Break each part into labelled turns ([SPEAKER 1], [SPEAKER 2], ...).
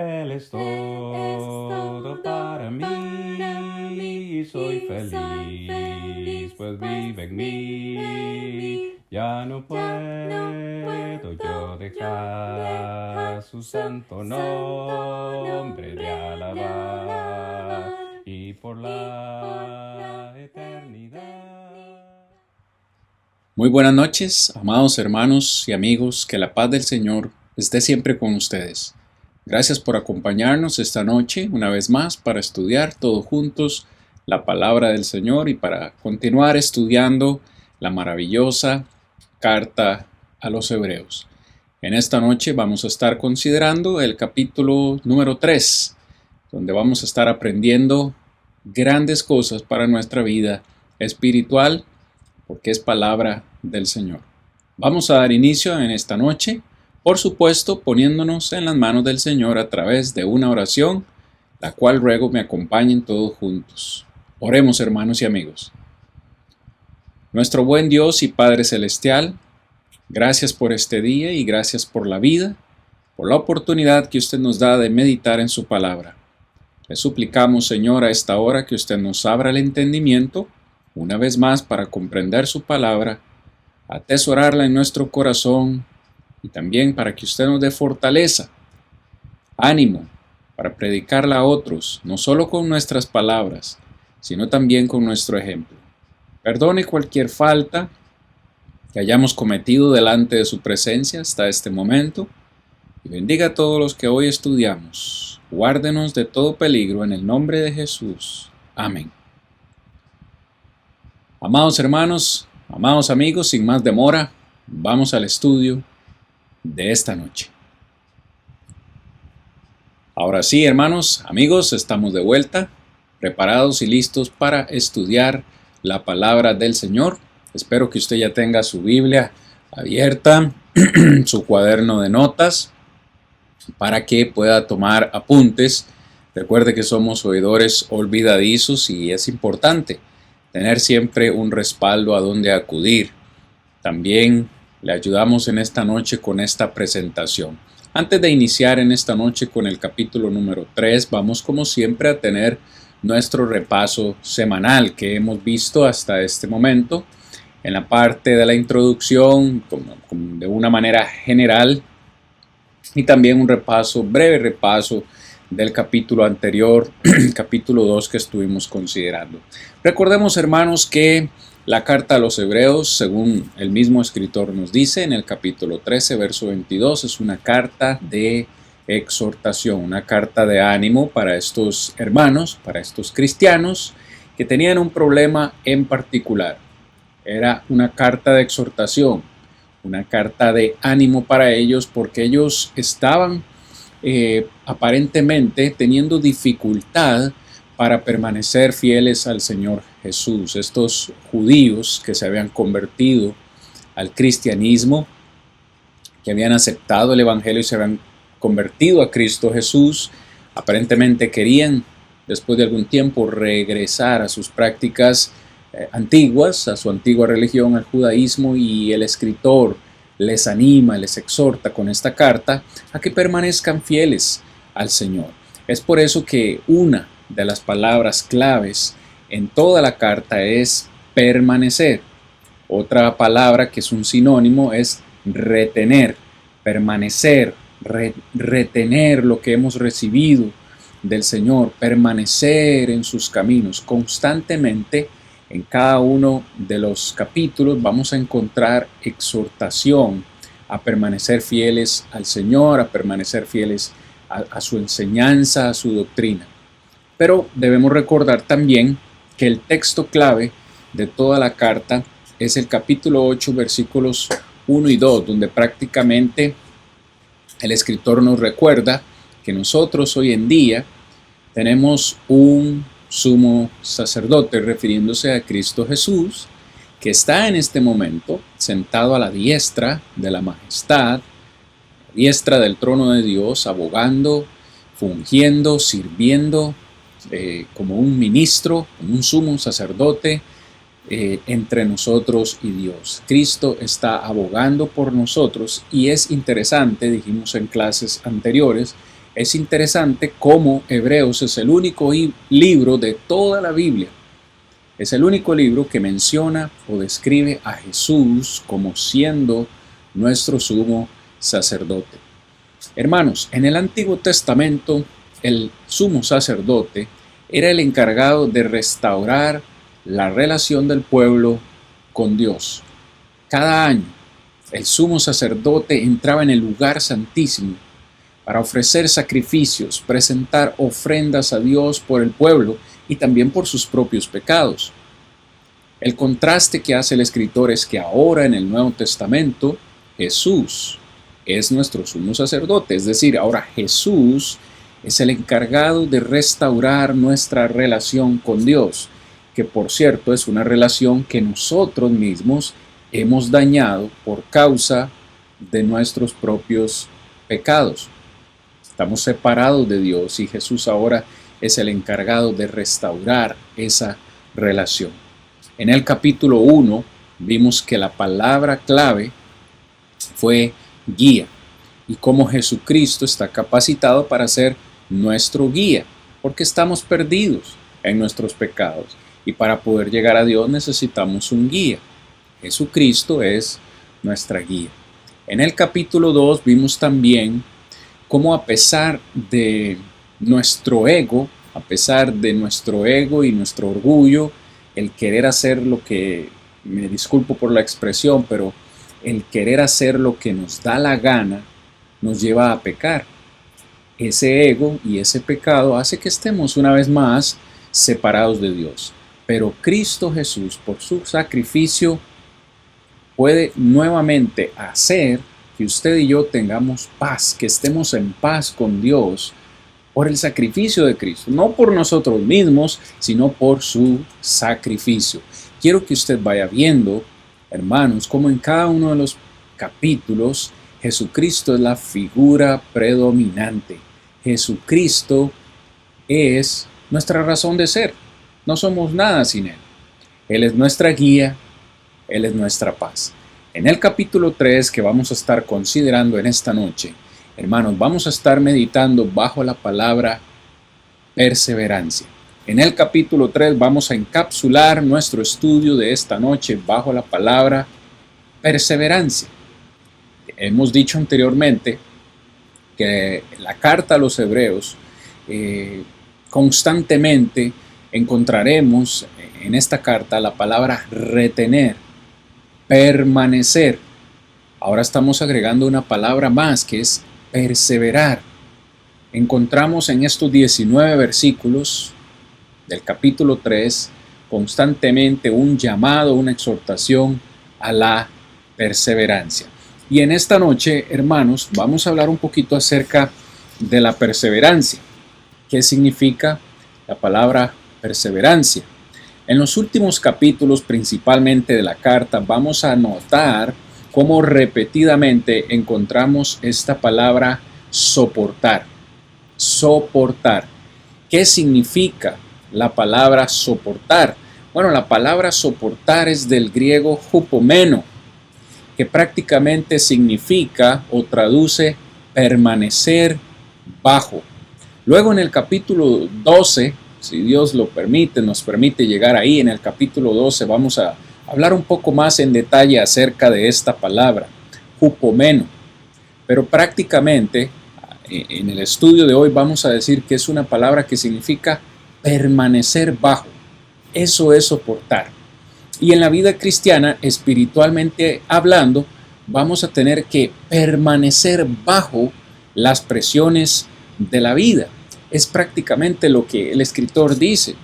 [SPEAKER 1] Él es todo para mí y soy feliz, pues vive en mí. Ya no puedo yo dejar su santo nombre de alabar y por la eternidad.
[SPEAKER 2] Muy buenas noches, amados hermanos y amigos, que la paz del Señor esté siempre con ustedes. Gracias por acompañarnos esta noche una vez más para estudiar todos juntos la palabra del Señor y para continuar estudiando la maravillosa carta a los Hebreos. En esta noche vamos a estar considerando el capítulo número 3, donde vamos a estar aprendiendo grandes cosas para nuestra vida espiritual, porque es palabra del Señor. Vamos a dar inicio en esta noche, por supuesto, poniéndonos en las manos del Señor a través de una oración, la cual ruego me acompañen todos juntos. Oremos, hermanos y amigos. Nuestro buen Dios y Padre Celestial, gracias por este día y gracias por la vida, por la oportunidad que usted nos da de meditar en su palabra. Le suplicamos, Señor, a esta hora que usted nos abra el entendimiento, una vez más para comprender su palabra, atesorarla en nuestro corazón y también para que usted nos dé fortaleza, ánimo para predicarla a otros, no solo con nuestras palabras, sino también con nuestro ejemplo. Perdone cualquier falta que hayamos cometido delante de su presencia hasta este momento y bendiga a todos los que hoy estudiamos. Guárdenos de todo peligro en el nombre de Jesús. Amén. Amados hermanos, amados amigos, sin más demora, vamos al estudio de esta noche. Ahora sí, hermanos, amigos, estamos de vuelta, preparados y listos para estudiar la palabra del Señor. Espero que usted ya tenga su Biblia abierta, su cuaderno de notas, para que pueda tomar apuntes. Recuerde que somos oidores olvidadizos y es importante tener siempre un respaldo a donde acudir. También le ayudamos en esta noche con esta presentación. Antes de iniciar en esta noche con el capítulo número 3, vamos como siempre a tener nuestro repaso semanal que hemos visto hasta este momento. En la parte de la introducción, de una manera general, y también un breve repaso del capítulo anterior, capítulo 2 que estuvimos considerando. Recordemos, hermanos, que la carta a los Hebreos, según el mismo escritor nos dice en el capítulo 13, verso 22, es una carta de exhortación, una carta de ánimo para estos hermanos, para estos cristianos que tenían un problema en particular. Era una carta de exhortación, una carta de ánimo para ellos porque ellos estaban aparentemente teniendo dificultad para permanecer fieles al Señor Jesús. Estos judíos que se habían convertido al cristianismo, que habían aceptado el Evangelio y se habían convertido a Cristo Jesús, aparentemente querían, después de algún tiempo, regresar a sus prácticas antiguas, a su antigua religión, al judaísmo, y el escritor les anima, les exhorta con esta carta a que permanezcan fieles al Señor. Es por eso que una de las palabras claves en toda la carta es permanecer. Otra palabra que es un sinónimo es retener, permanecer, retener lo que hemos recibido del Señor, permanecer en sus caminos constantemente. En cada uno de los capítulos vamos a encontrar exhortación a permanecer fieles al Señor, a permanecer fieles a su enseñanza, a su doctrina. Pero debemos recordar también que el texto clave de toda la carta es el capítulo 8, versículos 1 y 2, donde prácticamente el escritor nos recuerda que nosotros hoy en día tenemos un sumo sacerdote, refiriéndose a Cristo Jesús, que está en este momento sentado a la diestra de la majestad, a la diestra del trono de Dios, abogando, fungiendo, sirviendo como un ministro, como un sumo sacerdote entre nosotros y Dios. Cristo está abogando por nosotros y es interesante, dijimos en clases anteriores, Es interesante cómo Hebreos es el único libro de toda la Biblia. Es el único libro que menciona o describe a Jesús como siendo nuestro sumo sacerdote. Hermanos, en el Antiguo Testamento, el sumo sacerdote era el encargado de restaurar la relación del pueblo con Dios. Cada año, el sumo sacerdote entraba en el lugar santísimo para ofrecer sacrificios, presentar ofrendas a Dios por el pueblo y también por sus propios pecados. El contraste que hace el escritor es que ahora en el Nuevo Testamento, Jesús es nuestro sumo sacerdote, es decir, ahora Jesús es el encargado de restaurar nuestra relación con Dios, que por cierto es una relación que nosotros mismos hemos dañado por causa de nuestros propios pecados. Estamos separados de Dios y Jesús ahora es el encargado de restaurar esa relación. En el capítulo 1 vimos que la palabra clave fue guía y cómo Jesucristo está capacitado para ser nuestro guía, porque estamos perdidos en nuestros pecados y para poder llegar a Dios necesitamos un guía. Jesucristo es nuestra guía. En el capítulo 2 vimos también cómo a pesar de nuestro ego y nuestro orgullo, el querer hacer lo que, me disculpo por la expresión, pero el querer hacer lo que nos da la gana nos lleva a pecar. Ese ego y ese pecado hace que estemos una vez más separados de Dios. Pero Cristo Jesús, por su sacrificio, puede nuevamente hacer que usted y yo tengamos paz, que estemos en paz con Dios por el sacrificio de Cristo, no por nosotros mismos, sino por su sacrificio. Quiero que usted vaya viendo, hermanos, cómo en cada uno de los capítulos Jesucristo es la figura predominante. Jesucristo es nuestra razón de ser. No somos nada sin Él. Él es nuestra guía, Él es nuestra paz. En el capítulo 3 que vamos a estar considerando en esta noche, hermanos, vamos a estar meditando bajo la palabra perseverancia. En el capítulo 3 vamos a encapsular nuestro estudio de esta noche bajo la palabra perseverancia. Hemos dicho anteriormente que la carta a los Hebreos constantemente encontraremos en esta carta la palabra retener, permanecer. Ahora estamos agregando una palabra más que es perseverar. Encontramos en estos 19 versículos del capítulo 3 constantemente un llamado, una exhortación a la perseverancia. Y en esta noche, hermanos, vamos a hablar un poquito acerca de la perseverancia. ¿Qué significa la palabra perseverancia? En los últimos capítulos, principalmente de la carta, vamos a notar cómo repetidamente encontramos esta palabra soportar. Soportar. ¿Qué significa la palabra soportar? Bueno, la palabra soportar es del griego hupomeno, que prácticamente significa o traduce permanecer bajo. Luego en el capítulo 12, si Dios lo permite, nos permite llegar ahí, en el capítulo 12 vamos a hablar un poco más en detalle acerca de esta palabra, hupomeno. Pero prácticamente en el estudio de hoy vamos a decir que es una palabra que significa permanecer bajo. Eso es soportar. Y en la vida cristiana, espiritualmente hablando, vamos a tener que permanecer bajo las presiones de la vida. Es prácticamente lo que el escritor dice.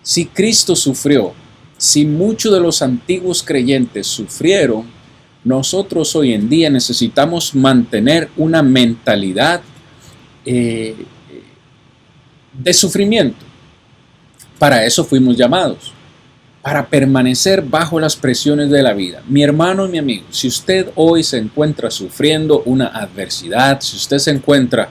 [SPEAKER 2] Si Cristo sufrió, si muchos de los antiguos creyentes sufrieron, nosotros hoy en día necesitamos mantener una mentalidad de sufrimiento. Para eso fuimos llamados, para permanecer bajo las presiones de la vida. Mi hermano y mi amigo, si usted hoy se encuentra sufriendo una adversidad, si usted se encuentra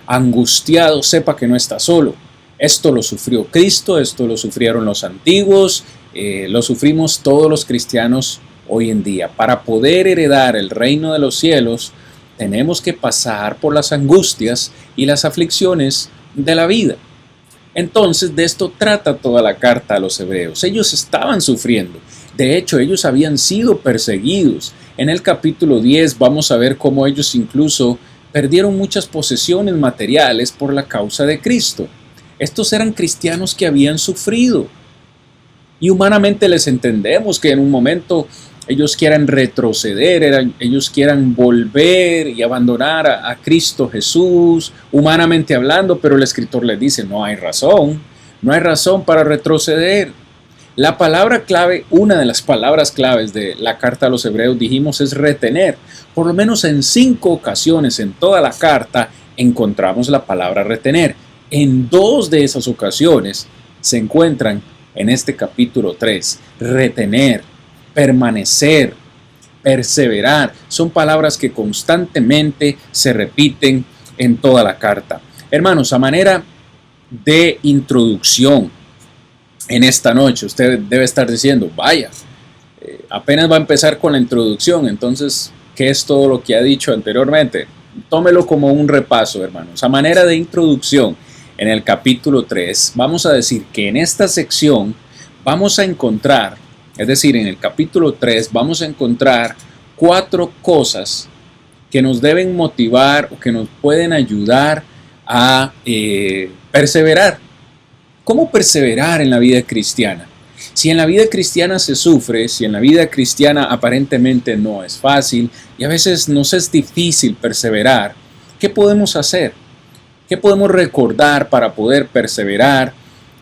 [SPEAKER 2] angustiado, sepa que no está solo. Esto lo sufrió Cristo, esto lo sufrieron los antiguos, lo sufrimos todos los cristianos hoy en día. Para poder heredar el reino de los cielos, tenemos que pasar por las angustias y las aflicciones de la vida. Entonces, de esto trata toda la carta a los hebreos. Ellos estaban sufriendo. De hecho, ellos habían sido perseguidos. En el capítulo 10 vamos a ver cómo ellos incluso perdieron muchas posesiones materiales por la causa de Cristo. Estos eran cristianos que habían sufrido. Y humanamente les entendemos que en un momento ellos quieran retroceder, ellos quieran volver y abandonar a Cristo Jesús, humanamente hablando, pero el escritor les dice, no hay razón para retroceder. La palabra clave, una de las palabras claves de la carta a los hebreos, dijimos, es retener. Por lo menos en 5 ocasiones en toda la carta encontramos la palabra retener. En 2 de esas ocasiones se encuentran en este capítulo 3, retener, permanecer, perseverar, son palabras que constantemente se repiten en toda la carta. Hermanos, a manera de introducción en esta noche, usted debe estar diciendo, vaya, apenas va a empezar con la introducción, entonces, ¿qué es todo lo que ha dicho anteriormente? Tómelo como un repaso, hermanos. A manera de introducción, en el capítulo 3, vamos a decir que en esta sección vamos a encontrar, es decir, en el capítulo 3 vamos a encontrar 4 cosas que nos deben motivar o que nos pueden ayudar a perseverar. ¿Cómo perseverar en la vida cristiana? Si en la vida cristiana se sufre, si en la vida cristiana aparentemente no es fácil y a veces nos es difícil perseverar, ¿qué podemos hacer? ¿Qué podemos recordar para poder perseverar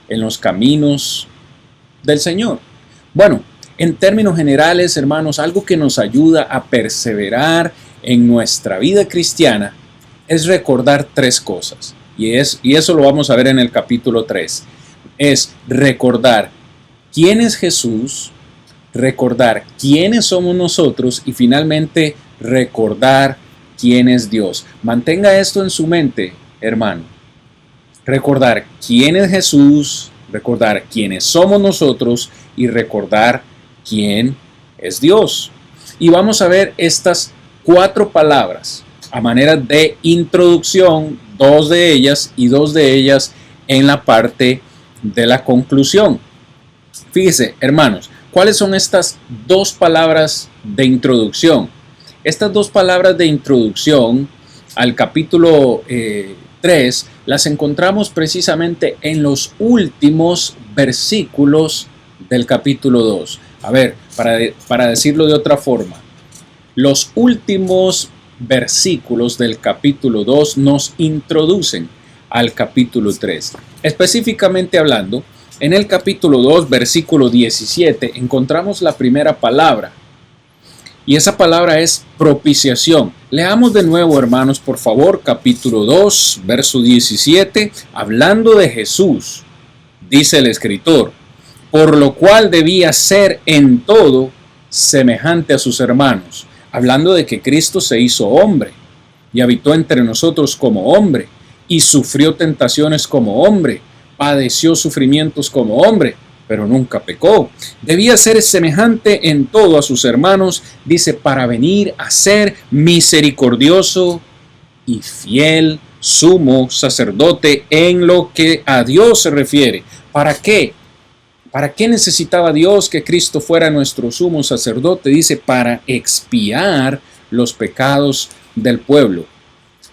[SPEAKER 2] en los caminos del Señor? Bueno, en términos generales, hermanos, algo que nos ayuda a perseverar en nuestra vida cristiana es recordar 3 cosas. Y eso lo vamos a ver en el capítulo 3. Es recordar quién es Jesús, recordar quiénes somos nosotros y finalmente recordar quién es Dios. Mantenga esto en su mente, hermano. Recordar quién es Jesús, recordar quiénes somos nosotros y recordar quién es Dios. Y vamos a ver estas 4 palabras a manera de introducción, 2 de ellas y 2 de ellas en la parte de la conclusión. Fíjese, hermanos, ¿cuáles son estas 2 palabras de introducción? Estas 2 palabras de introducción al capítulo 3 las encontramos precisamente en los últimos versículos del capítulo 2. A ver, para decirlo de otra forma, los últimos versículos del capítulo 2 nos introducen al capítulo 3. Específicamente hablando, en el capítulo 2, versículo 17, encontramos la primera palabra. Y esa palabra es propiciación. Leamos de nuevo, hermanos, por favor, capítulo 2, verso 17. Hablando de Jesús, dice el escritor, por lo cual debía ser en todo semejante a sus hermanos. Hablando de que Cristo se hizo hombre y habitó entre nosotros como hombre y sufrió tentaciones como hombre, padeció sufrimientos como hombre, pero nunca pecó. Debía ser semejante en todo a sus hermanos, dice, para venir a ser misericordioso y fiel sumo sacerdote en lo que a Dios se refiere. ¿Para qué? ¿Para qué necesitaba Dios que Cristo fuera nuestro sumo sacerdote? Dice, para expiar los pecados del pueblo.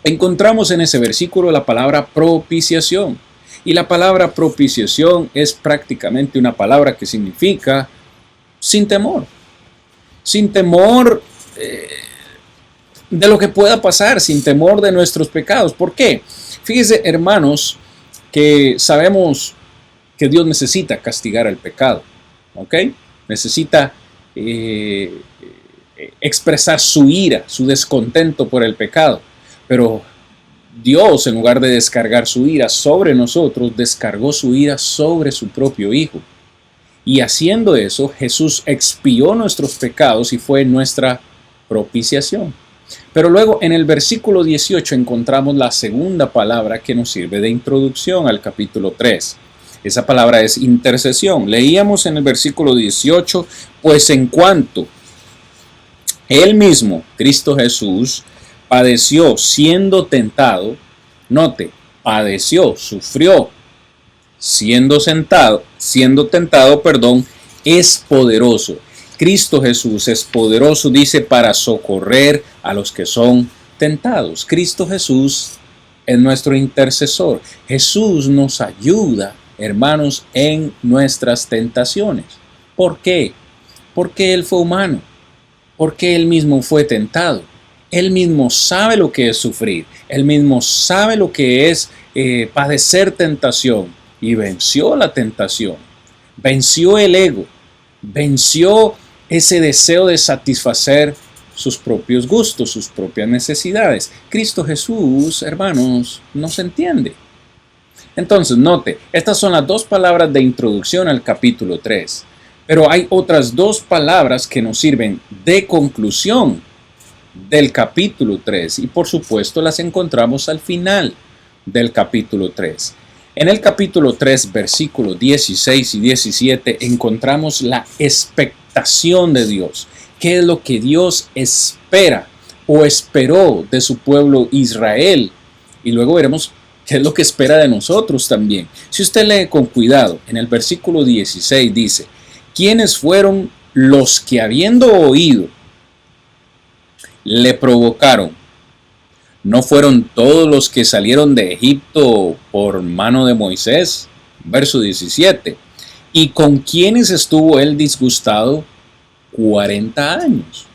[SPEAKER 2] Encontramos en ese versículo la palabra propiciación. Y la palabra propiciación es prácticamente una palabra que significa sin temor. Sin temor de lo que pueda pasar, sin temor de nuestros pecados. ¿Por qué? Fíjese, hermanos, que sabemos que Dios necesita castigar el pecado, ¿ok? Necesita expresar su ira, su descontento por el pecado, pero Dios, en lugar de descargar su ira sobre nosotros, descargó su ira sobre su propio Hijo. Y haciendo eso, Jesús expió nuestros pecados y fue nuestra propiciación. Pero luego en el versículo 18 encontramos la segunda palabra que nos sirve de introducción al capítulo 3. Esa palabra es intercesión. Leíamos en el versículo 18, pues en cuanto Él mismo, Cristo Jesús, padeció siendo tentado, note, padeció, sufrió, siendo tentado, es poderoso. Cristo Jesús es poderoso, dice, para socorrer a los que son tentados. Cristo Jesús es nuestro intercesor. Jesús nos ayuda, hermanos, en nuestras tentaciones. ¿Por qué? Porque Él fue humano, porque Él mismo fue tentado. Él mismo sabe lo que es sufrir, Él mismo sabe lo que es padecer tentación y venció la tentación, venció el ego, venció ese deseo de satisfacer sus propios gustos, sus propias necesidades. Cristo Jesús, hermanos, nos entiende. Entonces, note, estas son las dos palabras de introducción al capítulo 3, pero hay otras dos palabras que nos sirven de conclusión del capítulo 3 y por supuesto las encontramos al final del capítulo 3. En el capítulo 3, versículos 16 y 17 encontramos la expectación de Dios. ¿Qué es lo que Dios espera o esperó de su pueblo Israel? Y luego veremos qué es lo que espera de nosotros también. Si usted lee con cuidado, en el versículo 16 dice: ¿quiénes fueron los que habiendo oído le provocaron? ¿No fueron todos los que salieron de Egipto por mano de Moisés? Verso 17. ¿Y con quiénes estuvo él disgustado 40 años?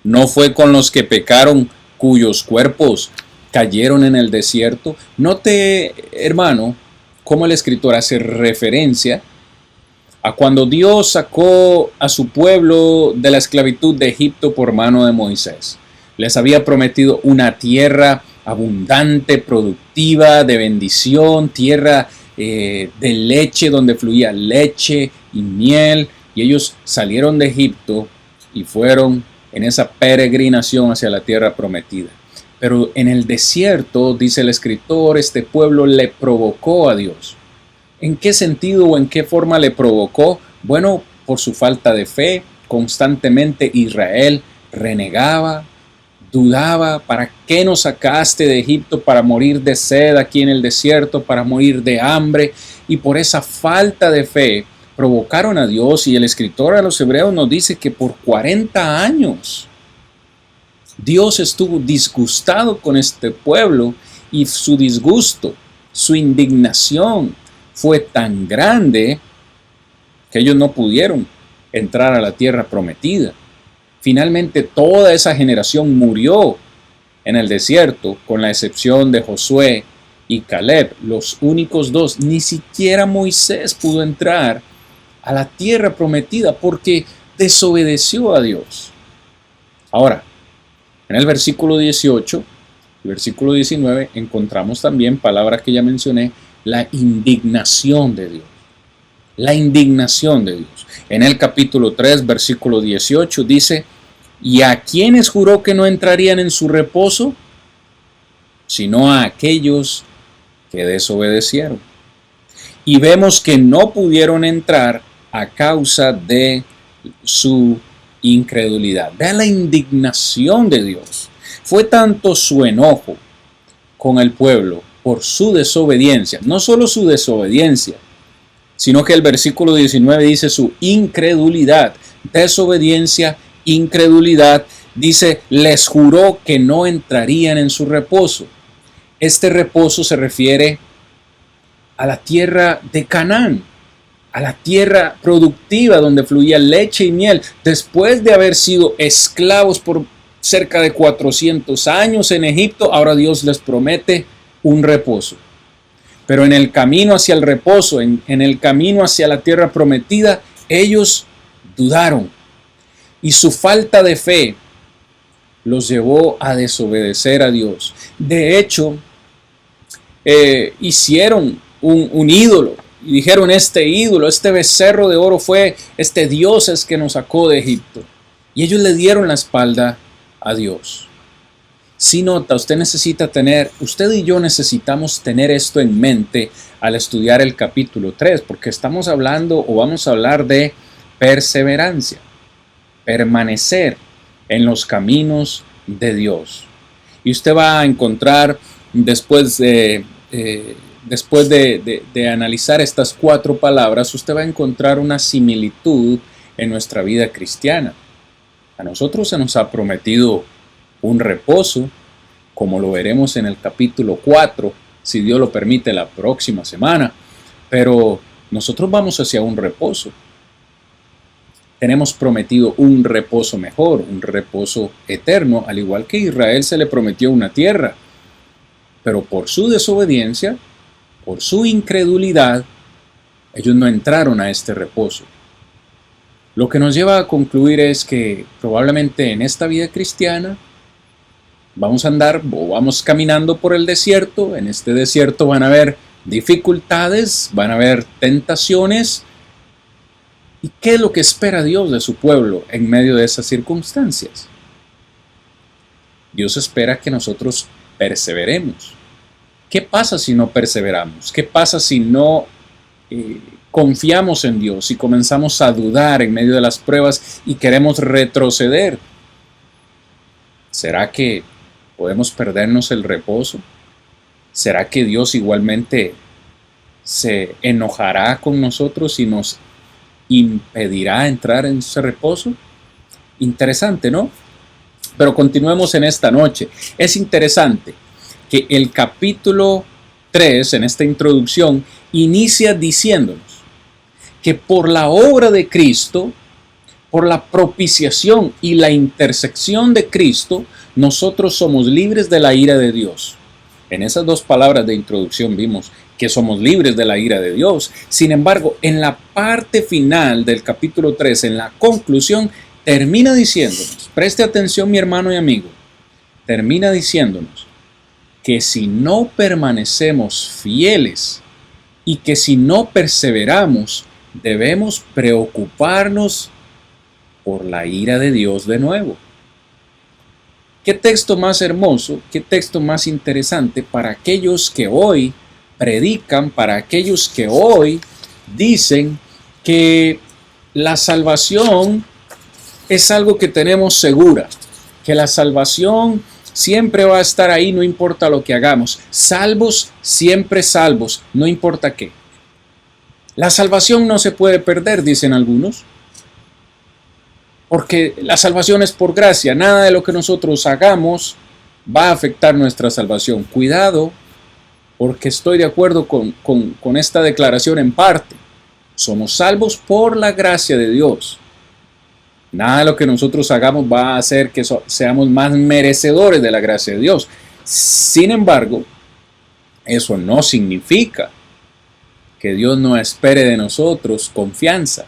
[SPEAKER 2] ¿No fue con los que pecaron, cuyos cuerpos cayeron en el desierto? Note, hermano, cómo el escritor hace referencia a cuando Dios sacó a su pueblo de la esclavitud de Egipto por mano de Moisés. Les había prometido una tierra abundante, productiva, de bendición, tierra de leche, donde fluía leche y miel. Y ellos salieron de Egipto y fueron en esa peregrinación hacia la tierra prometida. Pero en el desierto, dice el escritor, este pueblo le provocó a Dios. ¿En qué sentido o en qué forma le provocó? Bueno, por su falta de fe. Constantemente Israel renegaba, dudaba: ¿para qué nos sacaste de Egipto? Para morir de sed aquí en el desierto, para morir de hambre. Y por esa falta de fe provocaron a Dios, y el escritor a los Hebreos nos dice que por 40 años Dios estuvo disgustado con este pueblo, y su disgusto, su indignación fue tan grande que ellos no pudieron entrar a la tierra prometida. Finalmente toda esa generación murió en el desierto, con la excepción de Josué y Caleb, los únicos dos. Ni siquiera Moisés pudo entrar a la tierra prometida porque desobedeció a Dios. Ahora, en el versículo 18 y versículo 19 encontramos también palabras que ya mencioné: la indignación de Dios. La indignación de Dios. En el capítulo 3, versículo 18 dice: ¿y a quiénes juró que no entrarían en su reposo? Sino a aquellos que desobedecieron. Y vemos que no pudieron entrar a causa de su incredulidad. Vean la indignación de Dios. Fue tanto su enojo con el pueblo por su desobediencia, no solo su desobediencia, sino que el versículo 19 dice su incredulidad. Desobediencia, incredulidad, dice: les juró que no entrarían en su reposo. Este reposo se refiere a la tierra de Canaán, a la tierra productiva donde fluía leche y miel. Después de haber sido esclavos por cerca de 400 años en Egipto, ahora Dios les promete un reposo. Pero en el camino hacia el reposo, en el camino hacia la tierra prometida, ellos dudaron. Y su falta de fe los llevó a desobedecer a Dios. De hecho, hicieron un ídolo. Y dijeron: este ídolo, este becerro de oro fue este Dios es que nos sacó de Egipto. Y ellos le dieron la espalda a Dios. Si nota, usted y yo necesitamos tener esto en mente al estudiar el capítulo 3, porque estamos hablando o vamos a hablar de perseverancia, permanecer en los caminos de Dios. Y usted va a encontrar, después de analizar estas 4 palabras, usted va a encontrar una similitud en nuestra vida cristiana. A nosotros se nos ha prometido un reposo, como lo veremos en el capítulo 4, si Dios lo permite, la próxima semana. Pero nosotros vamos hacia un reposo. Tenemos prometido un reposo mejor, un reposo eterno, al igual que a Israel se le prometió una tierra. Pero por su desobediencia, por su incredulidad, ellos no entraron a este reposo. Lo que nos lleva a concluir es que probablemente en esta vida cristiana vamos a andar o vamos caminando por el desierto. En este desierto van a haber dificultades, van a haber tentaciones. ¿Y qué es lo que espera Dios de su pueblo en medio de esas circunstancias? Dios espera que nosotros perseveremos. ¿Qué pasa si no perseveramos? ¿Qué pasa si no confiamos en Dios y comenzamos a dudar en medio de las pruebas y queremos retroceder? ¿Será que podemos perdernos el reposo? ¿Será que Dios igualmente se enojará con nosotros y nos impedirá entrar en ese reposo? Interesante, ¿no? Pero continuemos en esta noche. Es interesante que el capítulo 3, en esta introducción, inicia diciéndonos que por la obra de Cristo, por la propiciación y la intersección de Cristo, nosotros somos libres de la ira de Dios. En esas 2 palabras de introducción vimos que somos libres de la ira de Dios. Sin embargo, en la parte final del capítulo 3, en la conclusión, termina diciéndonos, preste atención mi hermano y amigo, termina diciéndonos que si no permanecemos fieles y que si no perseveramos, debemos preocuparnos por la ira de Dios de nuevo. ¿Qué texto más hermoso, qué texto más interesante para aquellos que hoy predican, para aquellos que hoy dicen que la salvación es algo que tenemos segura, que la salvación siempre va a estar ahí, no importa lo que hagamos, salvos, siempre salvos, no importa qué. La salvación no se puede perder, dicen algunos, porque la salvación es por gracia, nada de lo que nosotros hagamos va a afectar nuestra salvación. Cuidado, porque estoy de acuerdo con esta declaración en parte. Somos salvos por la gracia de Dios. Nada de lo que nosotros hagamos va a hacer que seamos más merecedores de la gracia de Dios. Sin embargo, eso no significa que Dios no espere de nosotros confianza.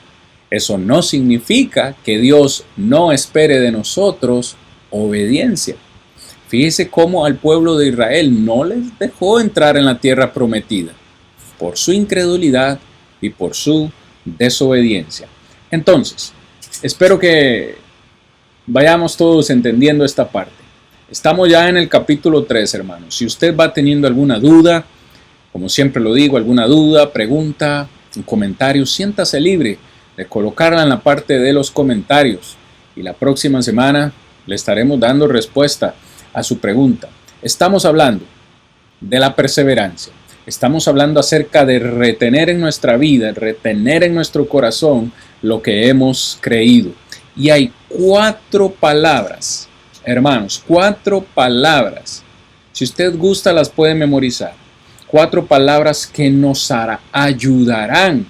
[SPEAKER 2] Eso no significa que Dios no espere de nosotros obediencia. Fíjese cómo al pueblo de Israel no les dejó entrar en la tierra prometida por su incredulidad y por su desobediencia. Entonces, espero que vayamos todos entendiendo esta parte. Estamos ya en el capítulo 3, hermanos. Si usted va teniendo alguna duda, como siempre lo digo, alguna duda, pregunta, un comentario, siéntase libre de colocarla en la parte de los comentarios. Y la próxima semana le estaremos dando respuesta a su pregunta. Estamos hablando de la perseverancia. Estamos hablando acerca de retener en nuestra vida, retener en nuestro corazón lo que hemos creído. Y hay 4 palabras, hermanos, 4 palabras. Si usted gusta, las puede memorizar. 4 palabras que nos ayudarán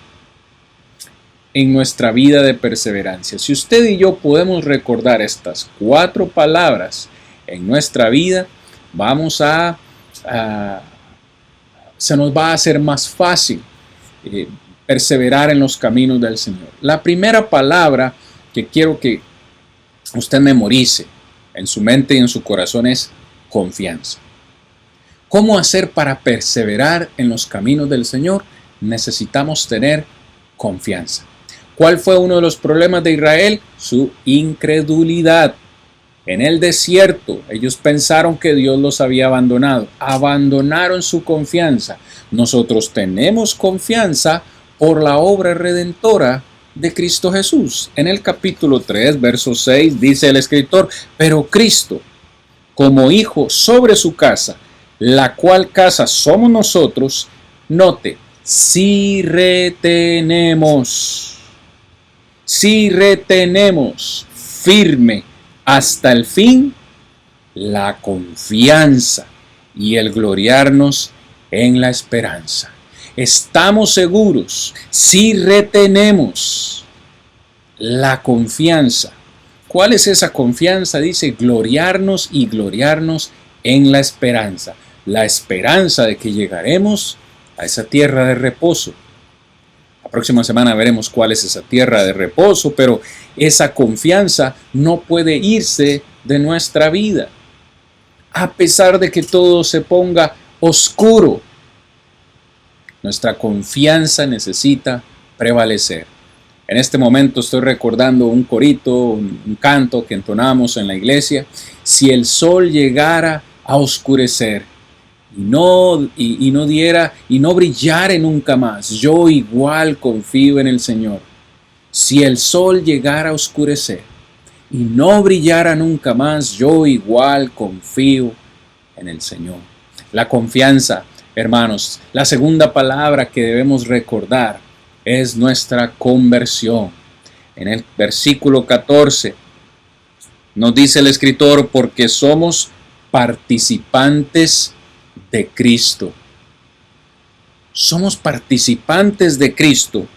[SPEAKER 2] en nuestra vida de perseverancia. Si usted y yo podemos recordar estas 4 palabras en nuestra vida, se nos va a hacer más fácil perseverar en los caminos del Señor. La primera palabra que quiero que usted memorice en su mente y en su corazón es confianza. ¿Cómo hacer para perseverar en los caminos del Señor? Necesitamos tener confianza. ¿Cuál fue uno de los problemas de Israel? Su incredulidad. En el desierto, ellos pensaron que Dios los había abandonado. Abandonaron su confianza. Nosotros tenemos confianza por la obra redentora de Cristo Jesús. En el capítulo 3, verso 6, dice el escritor, pero Cristo, como hijo sobre su casa, la cual casa somos nosotros, note, si retenemos firme hasta el fin la confianza y el gloriarnos en la esperanza. Estamos seguros, si retenemos la confianza. ¿Cuál es esa confianza? Dice gloriarnos y gloriarnos en la esperanza. La esperanza de que llegaremos a esa tierra de reposo. La próxima semana veremos cuál es esa tierra de reposo, pero esa confianza no puede irse de nuestra vida. A pesar de que todo se ponga oscuro, nuestra confianza necesita prevalecer. En este momento estoy recordando un corito, un canto que entonamos en la iglesia. Si el sol llegara a oscurecer y no brillara nunca más, yo igual confío en el Señor. Si el sol llegara a oscurecer y no brillara nunca más, yo igual confío en el Señor. La confianza, hermanos, la segunda palabra que debemos recordar es nuestra conversión. En el versículo 14 nos dice el escritor, porque somos participantes de Cristo. Somos participantes de Cristo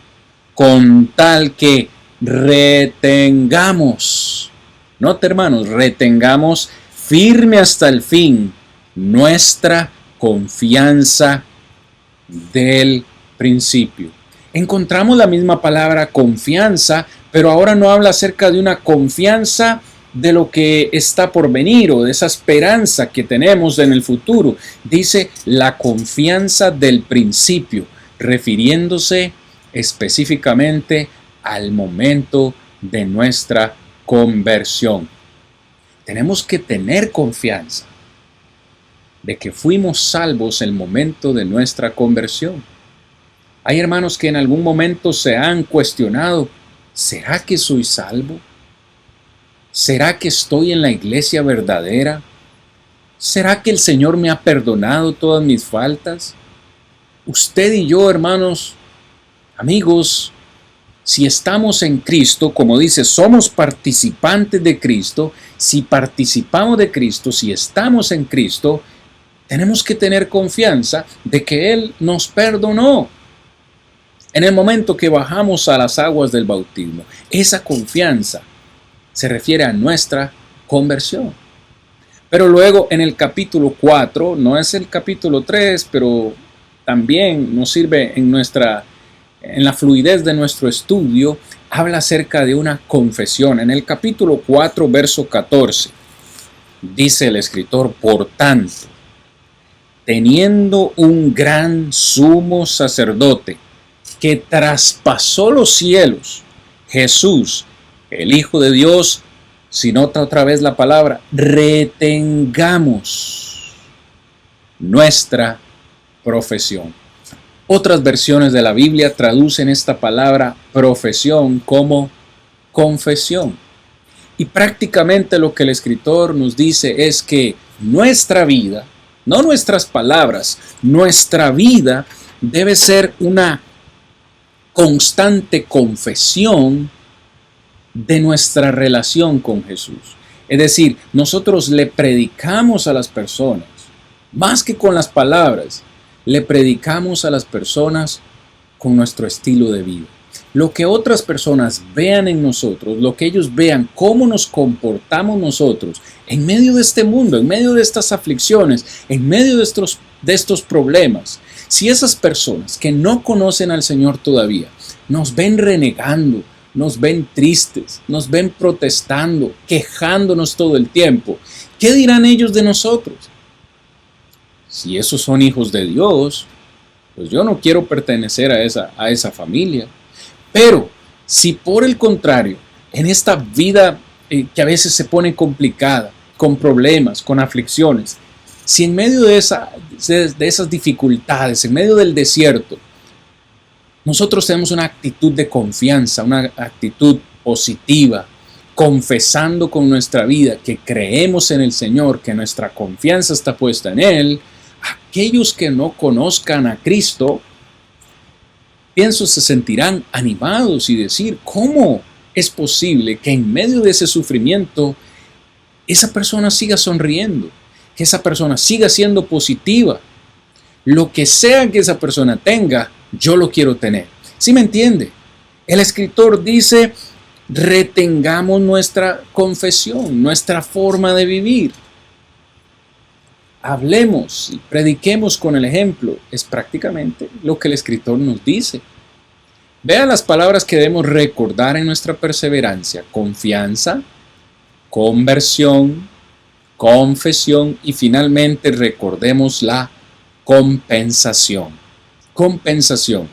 [SPEAKER 2] con tal que retengamos, note hermanos, retengamos firme hasta el fin nuestra confianza del principio. Encontramos la misma palabra confianza, pero ahora no habla acerca de una confianza de lo que está por venir o de esa esperanza que tenemos en el futuro. Dice la confianza del principio, refiriéndose específicamente al momento de nuestra conversión. Tenemos que tener confianza de que fuimos salvos en el momento de nuestra conversión. Hay hermanos que en algún momento se han cuestionado, ¿será que soy salvo? ¿Será que estoy en la iglesia verdadera? ¿Será que el Señor me ha perdonado todas mis faltas? Usted y yo, hermanos, amigos, si estamos en Cristo, como dice, somos participantes de Cristo. Si participamos de Cristo, si estamos en Cristo, tenemos que tener confianza de que Él nos perdonó en el momento que bajamos a las aguas del bautismo. Esa confianza se refiere a nuestra conversión. Pero luego en el capítulo 4, no es el capítulo 3, pero también nos sirve en la fluidez de nuestro estudio, habla acerca de una confesión. En el capítulo 4, verso 14, dice el escritor, por tanto, teniendo un gran sumo sacerdote que traspasó los cielos, Jesús, el Hijo de Dios, si nota otra vez la palabra, retengamos nuestra profesión. Otras versiones de la Biblia traducen esta palabra profesión como confesión. Y prácticamente lo que el escritor nos dice es que nuestra vida, no nuestras palabras, nuestra vida debe ser una constante confesión de nuestra relación con Jesús. Es decir, nosotros le predicamos a las personas, más que con las palabras, le predicamos a las personas con nuestro estilo de vida. Lo que otras personas vean en nosotros, lo que ellos vean, cómo nos comportamos nosotros en medio de este mundo, en medio de estas aflicciones, en medio de estos problemas. Si esas personas que no conocen al Señor todavía nos ven renegando, nos ven tristes, nos ven protestando, quejándonos todo el tiempo, ¿qué dirán ellos de nosotros? Si esos son hijos de Dios, pues yo no quiero pertenecer a esa familia. Pero si por el contrario, en esta vida que a veces se pone complicada, con problemas, con aflicciones, si en medio de esas dificultades, en medio del desierto, nosotros tenemos una actitud de confianza, una actitud positiva, confesando con nuestra vida que creemos en el Señor, que nuestra confianza está puesta en Él, aquellos que no conozcan a Cristo, pienso, se sentirán animados y decir, ¿cómo es posible que en medio de ese sufrimiento esa persona siga sonriendo, que esa persona siga siendo positiva? Lo que sea que esa persona tenga, yo lo quiero tener. ¿Sí me entiende? El escritor dice, retengamos nuestra confesión, nuestra forma de vivir. Hablemos y prediquemos con el ejemplo. Es prácticamente lo que el escritor nos dice. Vea las palabras que debemos recordar en nuestra perseverancia: confianza, conversión, confesión y finalmente recordemos la compensación. Compensación.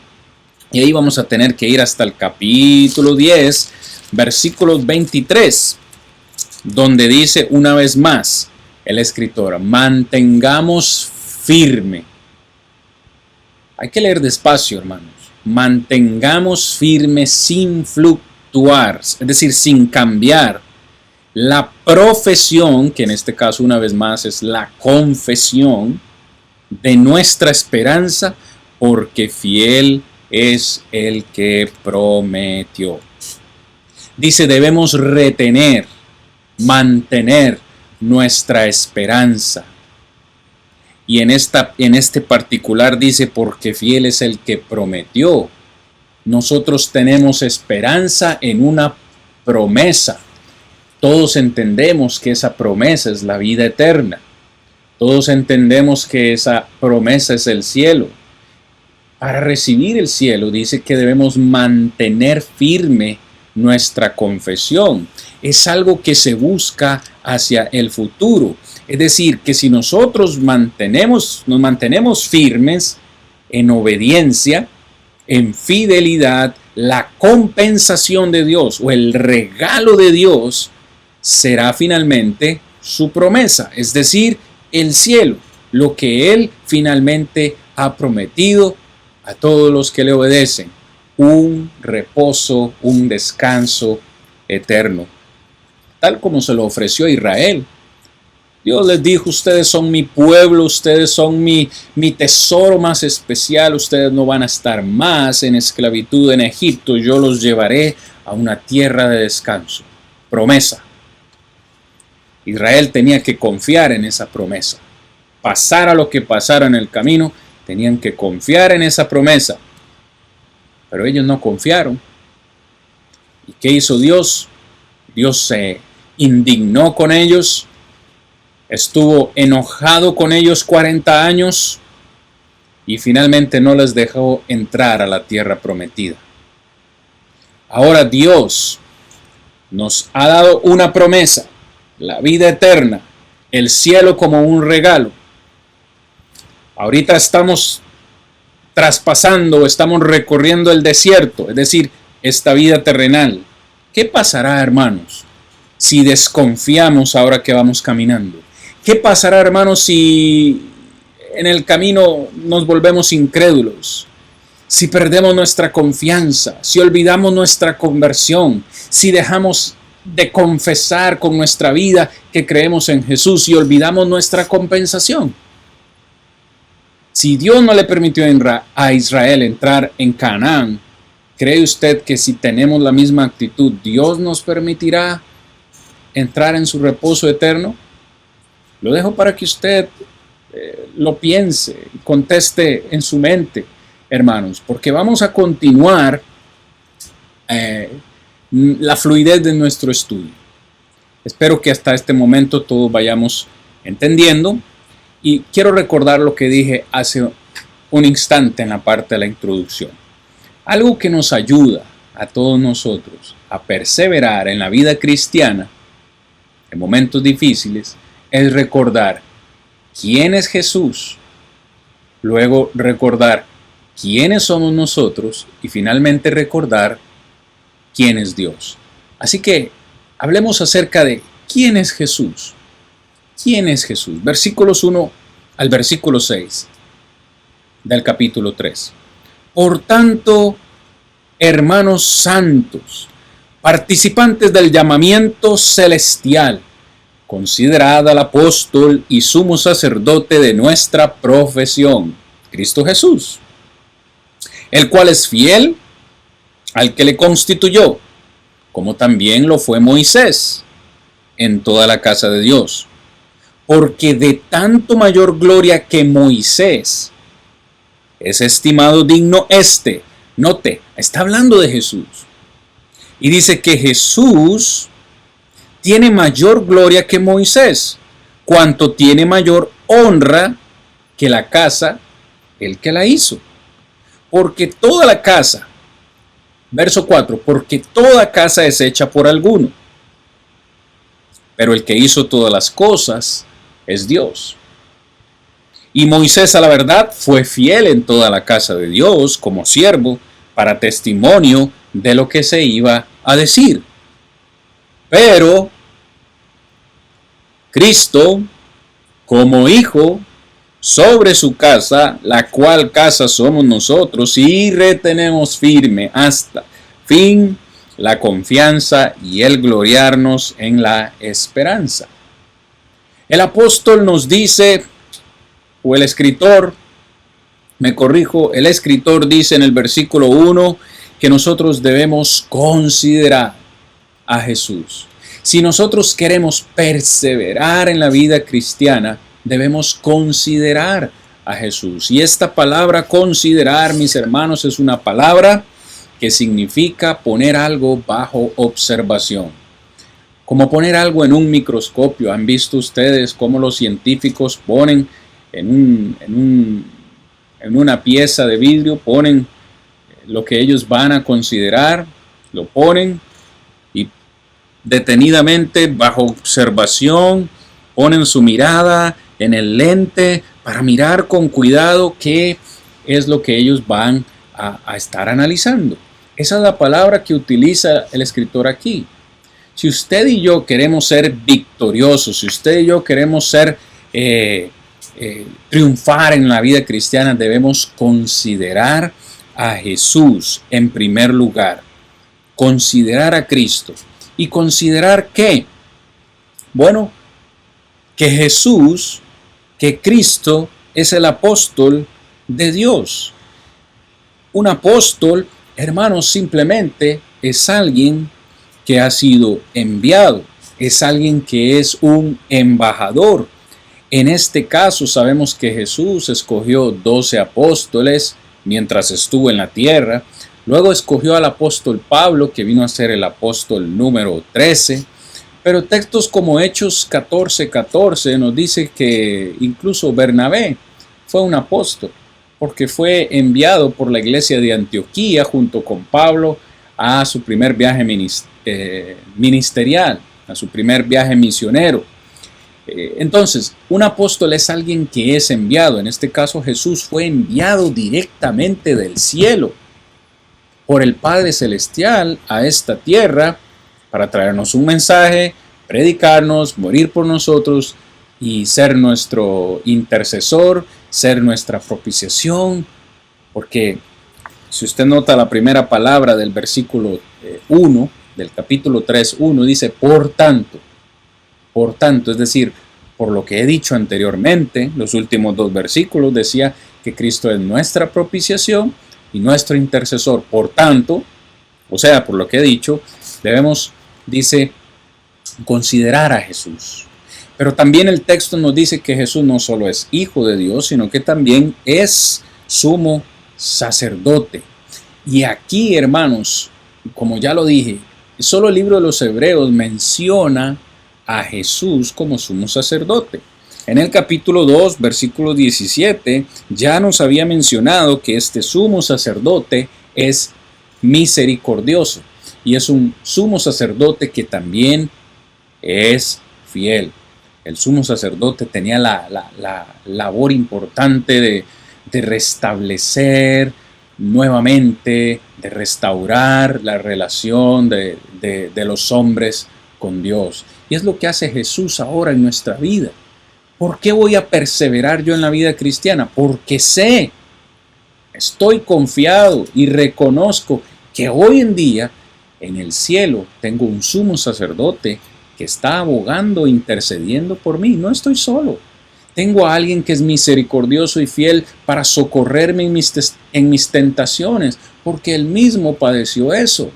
[SPEAKER 2] Y ahí vamos a tener que ir hasta el capítulo 10, versículos 23, donde dice una vez más el escritor, mantengamos firme. Hay que leer despacio, hermanos. Mantengamos firme sin fluctuar, es decir, sin cambiar la profesión, que en este caso una vez más es la confesión de nuestra esperanza, porque fiel es el que prometió. Dice, debemos retener, mantener nuestra esperanza. Y en este particular dice, porque fiel es el que prometió. Nosotros tenemos esperanza en una promesa. Todos entendemos que esa promesa es la vida eterna. Todos entendemos que esa promesa es el cielo. Para recibir el cielo dice que debemos mantener firme nuestra confesión. Es algo que se busca hacia el futuro. Es decir, que si nosotros nos mantenemos firmes en obediencia, en fidelidad, la compensación de Dios o el regalo de Dios será finalmente su promesa, es decir, el cielo, lo que Él finalmente ha prometido a todos los que le obedecen, un reposo, un descanso eterno, tal como se lo ofreció a Israel. Dios les dijo, ustedes son mi pueblo, ustedes son mi tesoro más especial, ustedes no van a estar más en esclavitud en Egipto, yo los llevaré a una tierra de descanso. Promesa. Israel tenía que confiar en esa promesa. Pasara lo que pasara en el camino, tenían que confiar en esa promesa. Pero ellos no confiaron. ¿Y qué hizo Dios? Dios se indignó con ellos, estuvo enojado con ellos 40 años y finalmente no les dejó entrar a la tierra prometida. Ahora Dios nos ha dado una promesa, la vida eterna, el cielo como un regalo. Ahorita estamos traspasando, estamos recorriendo el desierto, es decir, esta vida terrenal. ¿Qué pasará, hermanos, si desconfiamos ahora que vamos caminando? ¿Qué pasará, hermanos, si en el camino nos volvemos incrédulos? Si perdemos nuestra confianza, si olvidamos nuestra conversión, si dejamos de confesar con nuestra vida que creemos en Jesús y olvidamos nuestra compensación. Si Dios no le permitió a Israel entrar en Canaán, ¿cree usted que si tenemos la misma actitud, Dios nos permitirá entrar en su reposo eterno? Lo dejo para que usted lo piense, conteste en su mente, hermanos, porque vamos a continuar la fluidez de nuestro estudio. Espero que hasta este momento todos vayamos entendiendo y quiero recordar lo que dije hace un instante en la parte de la introducción. Algo que nos ayuda a todos nosotros a perseverar en la vida cristiana en momentos difíciles es recordar quién es Jesús, luego recordar quiénes somos nosotros y finalmente recordar quién es Dios. Así que hablemos acerca de quién es Jesús. ¿Quién es Jesús? Versículos 1 al versículo 6 del capítulo 3. Por tanto, hermanos santos, participantes del llamamiento celestial, considerad al apóstol y sumo sacerdote de nuestra profesión, Cristo Jesús, el cual es fiel al que le constituyó, como también lo fue Moisés en toda la casa de Dios. Porque de tanto mayor gloria que Moisés es estimado digno note, está hablando de Jesús. Y dice que Jesús tiene mayor gloria que Moisés, cuanto tiene mayor honra que la casa, el que la hizo. Porque toda la casa, verso 4, porque toda casa es hecha por alguno, pero el que hizo todas las cosas es Dios. Y Moisés, a la verdad, fue fiel en toda la casa de Dios como siervo para testimonio de lo que se iba a decir. Pero Cristo, como hijo, sobre su casa, la cual casa somos nosotros, y retenemos firme hasta fin la confianza y el gloriarnos en la esperanza. El apóstol nos dice, o el escritor, el escritor dice en el versículo 1 que nosotros debemos considerar a Jesús. Si nosotros queremos perseverar en la vida cristiana, debemos considerar a Jesús. Y esta palabra considerar, mis hermanos, es una palabra que significa poner algo bajo observación. Como poner algo en un microscopio. ¿Han visto ustedes cómo los científicos ponen en una pieza de vidrio, ponen lo que ellos van a considerar, lo ponen y detenidamente, bajo observación, ponen su mirada en el lente para mirar con cuidado qué es lo que ellos van a estar analizando? Esa es la palabra que utiliza el escritor aquí. Si usted y yo queremos ser victoriosos, si usted y yo queremos ser triunfar en la vida cristiana, debemos considerar a Jesús en primer lugar, considerar a Cristo. ¿Y considerar qué? Bueno, que Jesús, que Cristo es el apóstol de Dios. Un apóstol, hermanos, simplemente es alguien que ha sido enviado, es alguien que es un embajador. En este caso sabemos que Jesús escogió 12 apóstoles mientras estuvo en la tierra. Luego escogió al apóstol Pablo, que vino a ser el apóstol número 13. Pero textos como Hechos 14:14 nos dice que incluso Bernabé fue un apóstol, porque fue enviado por la iglesia de Antioquía junto con Pablo a su primer viaje ministerial, a su primer viaje misionero. Entonces, un apóstol es alguien que es enviado. En este caso, Jesús fue enviado directamente del cielo por el Padre Celestial a esta tierra para traernos un mensaje, predicarnos, morir por nosotros y ser nuestro intercesor, ser nuestra propiciación. Porque si usted nota la primera palabra del versículo 1, del capítulo 3:1, dice por tanto, es decir, por lo que he dicho anteriormente, los últimos 2 versículos decía que Cristo es nuestra propiciación y nuestro intercesor. Por tanto, o sea, por lo que he dicho, debemos, dice, considerar a Jesús. Pero también el texto nos dice que Jesús no solo es hijo de Dios, sino que también es sumo sacerdote. Y aquí, hermanos, como ya lo dije, solo el libro de los Hebreos menciona a Jesús como sumo sacerdote. En el capítulo 2, versículo 17, ya nos había mencionado que este sumo sacerdote es misericordioso y es un sumo sacerdote que también es fiel. El sumo sacerdote tenía la labor importante de restablecer nuevamente, de restaurar la relación de los hombres con Dios. Y es lo que hace Jesús ahora en nuestra vida. ¿Por qué voy a perseverar yo en la vida cristiana? Porque estoy confiado y reconozco que hoy en día en el cielo tengo un sumo sacerdote que está abogando, intercediendo por mí. No estoy solo. Tengo a alguien que es misericordioso y fiel para socorrerme en mis tentaciones, porque él mismo padeció eso.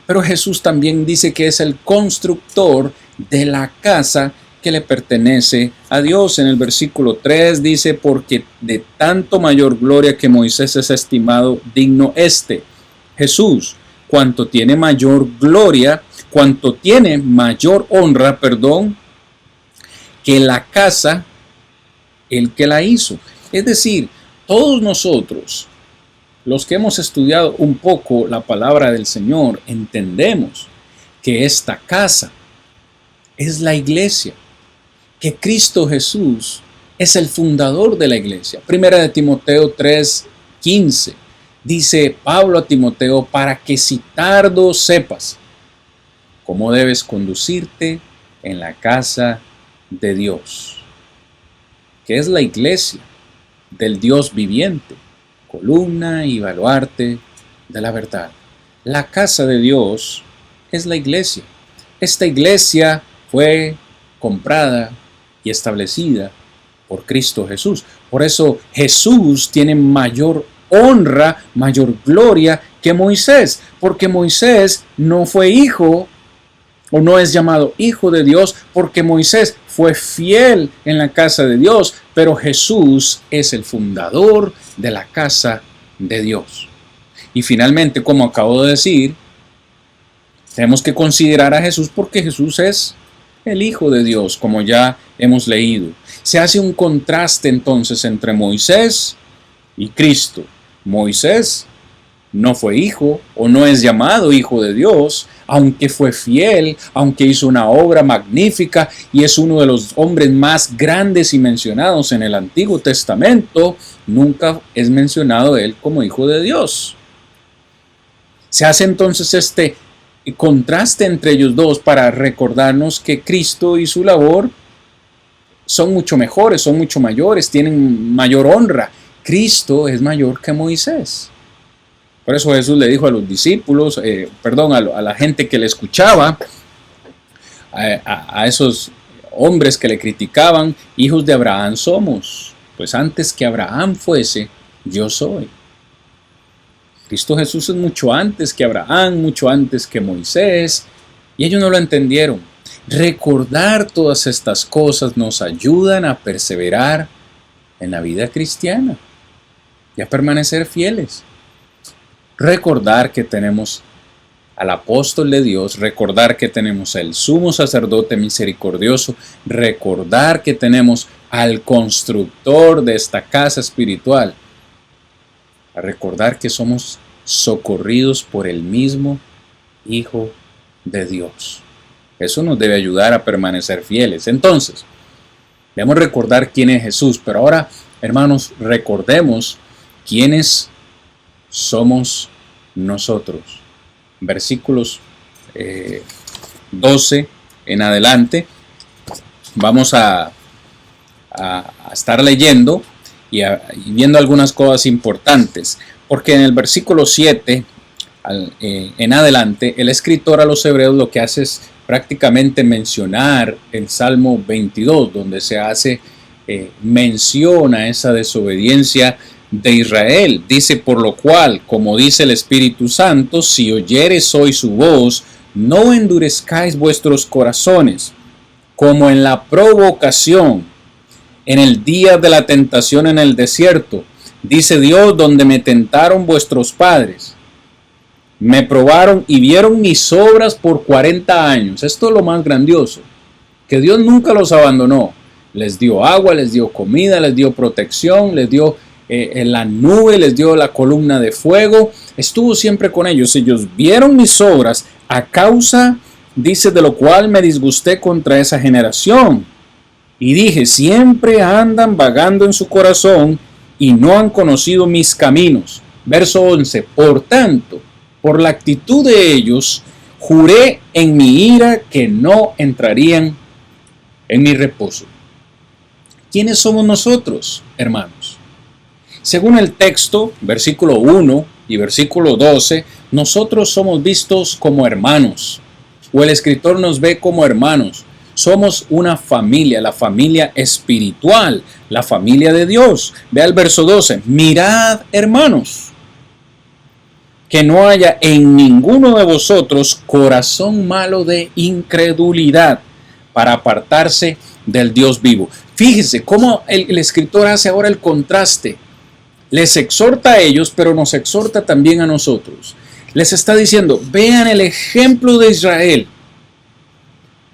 [SPEAKER 2] Pero Jesús también dice que es el constructor de la casa que le pertenece a Dios. En el versículo 3 dice, porque de tanto mayor gloria que Moisés es estimado digno Jesús, cuanto tiene mayor gloria, cuanto tiene mayor honra, que la casa, el que la hizo. Es decir, todos nosotros, los que hemos estudiado un poco la palabra del Señor, entendemos que esta casa es la iglesia, que Cristo Jesús es el fundador de la iglesia. Primera de Timoteo 3:15 dice Pablo a Timoteo, para que si tardo sepas cómo debes conducirte en la casa de Dios, que es la iglesia del Dios viviente, columna y baluarte de la verdad. La casa de Dios es la iglesia. Esta iglesia fue comprada y establecida por Cristo Jesús. Por eso Jesús tiene mayor honra, mayor gloria que Moisés, porque Moisés no fue hijo o no es llamado hijo de Dios, porque Moisés fue fiel en la casa de Dios, pero Jesús es el fundador de la casa de Dios. Y finalmente, como acabo de decir, tenemos que considerar a Jesús porque Jesús es el Hijo de Dios, como ya hemos leído. Se hace un contraste entonces entre Moisés y Cristo. Moisés no fue hijo o no es llamado hijo de Dios, aunque fue fiel, aunque hizo una obra magnífica y es uno de los hombres más grandes y mencionados en el Antiguo Testamento, nunca es mencionado él como hijo de Dios. Se hace entonces este contraste entre ellos dos para recordarnos que Cristo y su labor son mucho mejores, son mucho mayores, tienen mayor honra. Cristo es mayor que Moisés. Por eso Jesús le dijo a los discípulos, a la gente que le escuchaba, a esos hombres que le criticaban, hijos de Abraham somos, pues antes que Abraham fuese, yo soy. Cristo Jesús es mucho antes que Abraham, mucho antes que Moisés, y ellos no lo entendieron. Recordar todas estas cosas nos ayudan a perseverar en la vida cristiana y a permanecer fieles. Recordar que tenemos al apóstol de Dios, recordar que tenemos al sumo sacerdote misericordioso, recordar que tenemos al constructor de esta casa espiritual, a recordar que somos socorridos por el mismo Hijo de Dios. Eso nos debe ayudar a permanecer fieles. Entonces, debemos recordar quién es Jesús, pero ahora, hermanos, recordemos quiénes somos nosotros. Versículos 12 en adelante vamos a estar leyendo y viendo algunas cosas importantes, porque en el versículo 7 en adelante el escritor a los hebreos lo que hace es prácticamente mencionar el Salmo 22, donde se hace mención a esa desobediencia de Israel. Dice, por lo cual, como dice el Espíritu Santo, si oyereis hoy su voz, no endurezcáis vuestros corazones, como en la provocación, en el día de la tentación en el desierto, dice Dios, donde me tentaron vuestros padres. Me probaron y vieron mis obras por 40 años. Esto es lo más grandioso, que Dios nunca los abandonó. Les dio agua, les dio comida, les dio protección, les dio en la nube, les dio la columna de fuego, estuvo siempre con ellos. Ellos vieron mis obras, a causa, dice, de lo cual me disgusté contra esa generación. Y dije, siempre andan vagando en su corazón y no han conocido mis caminos. Verso 11, por tanto, por la actitud de ellos, juré en mi ira que no entrarían en mi reposo. ¿Quiénes somos nosotros, hermanos? Según el texto, versículo 1 y versículo 12, nosotros somos vistos como hermanos, o el escritor nos ve como hermanos. Somos una familia, la familia espiritual, la familia de Dios. Vea el verso 12, mirad, hermanos, que no haya en ninguno de vosotros corazón malo de incredulidad para apartarse del Dios vivo. Fíjese cómo el escritor hace ahora el contraste. Les exhorta a ellos, pero nos exhorta también a nosotros. Les está diciendo, vean el ejemplo de Israel.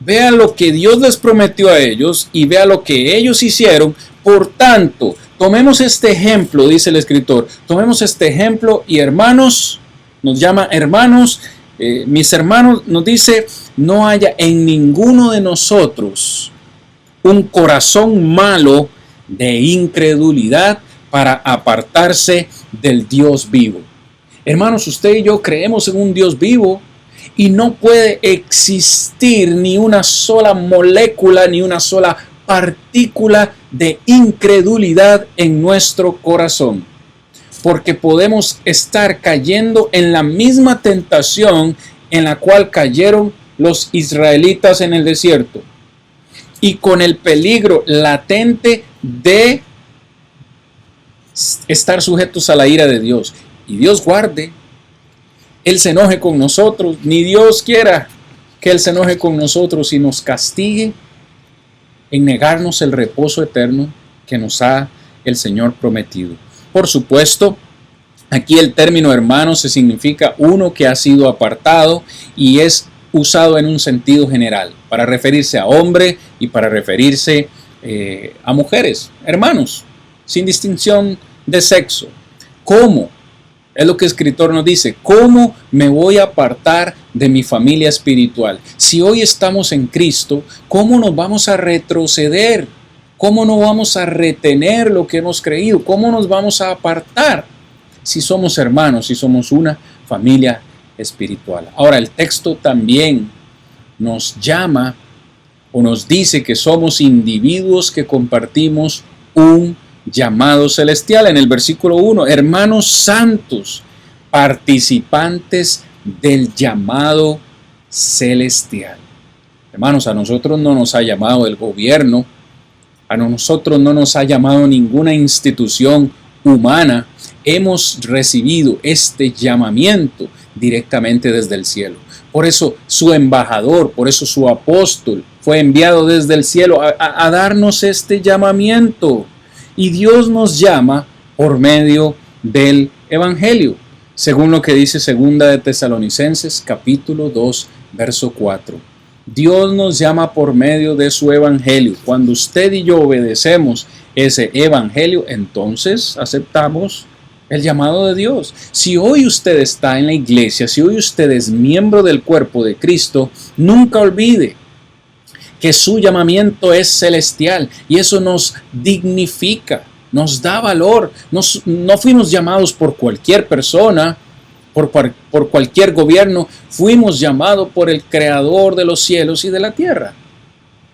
[SPEAKER 2] Vean lo que Dios les prometió a ellos y vean lo que ellos hicieron. Por tanto, tomemos este ejemplo, dice el escritor. Tomemos este ejemplo y hermanos, nos llama hermanos, mis hermanos, nos dice, no haya en ninguno de nosotros un corazón malo de incredulidad para apartarse del Dios vivo. Hermanos, usted y yo creemos en un Dios vivo y no puede existir ni una sola molécula, ni una sola partícula de incredulidad en nuestro corazón. Porque podemos estar cayendo en la misma tentación en la cual cayeron los israelitas en el desierto. Y con el peligro latente de estar sujetos a la ira de Dios. Y Dios guarde, Él se enoje con nosotros, ni Dios quiera que Él se enoje con nosotros y nos castigue en negarnos el reposo eterno que nos ha el Señor prometido. Por supuesto, aquí el término hermano se significa uno que ha sido apartado y es usado en un sentido general para referirse a hombre y para referirse a mujeres, hermanos, sin distinción de sexo. ¿Cómo? Es lo que el escritor nos dice. ¿Cómo me voy a apartar de mi familia espiritual? Si hoy estamos en Cristo, ¿cómo nos vamos a retroceder? ¿Cómo no vamos a retener lo que hemos creído? ¿Cómo nos vamos a apartar si somos hermanos, si somos una familia espiritual? Ahora, el texto también nos llama o nos dice que somos individuos que compartimos un llamado celestial. En el versículo 1, hermanos santos, participantes del llamado celestial. Hermanos, a nosotros no nos ha llamado el gobierno, a nosotros no nos ha llamado ninguna institución humana. Hemos recibido este llamamiento directamente desde el cielo. Por eso su embajador, por eso su apóstol fue enviado desde el cielo a darnos este llamamiento. Y Dios nos llama por medio del Evangelio, según lo que dice 2 de Tesalonicenses capítulo 2, verso 4. Dios nos llama por medio de su Evangelio. Cuando usted y yo obedecemos ese Evangelio, entonces aceptamos el llamado de Dios. Si hoy usted está en la iglesia, si hoy usted es miembro del cuerpo de Cristo, nunca olvide que su llamamiento es celestial y eso nos dignifica, nos da valor. No fuimos llamados por cualquier persona, por cualquier gobierno, fuimos llamados por el Creador de los cielos y de la tierra.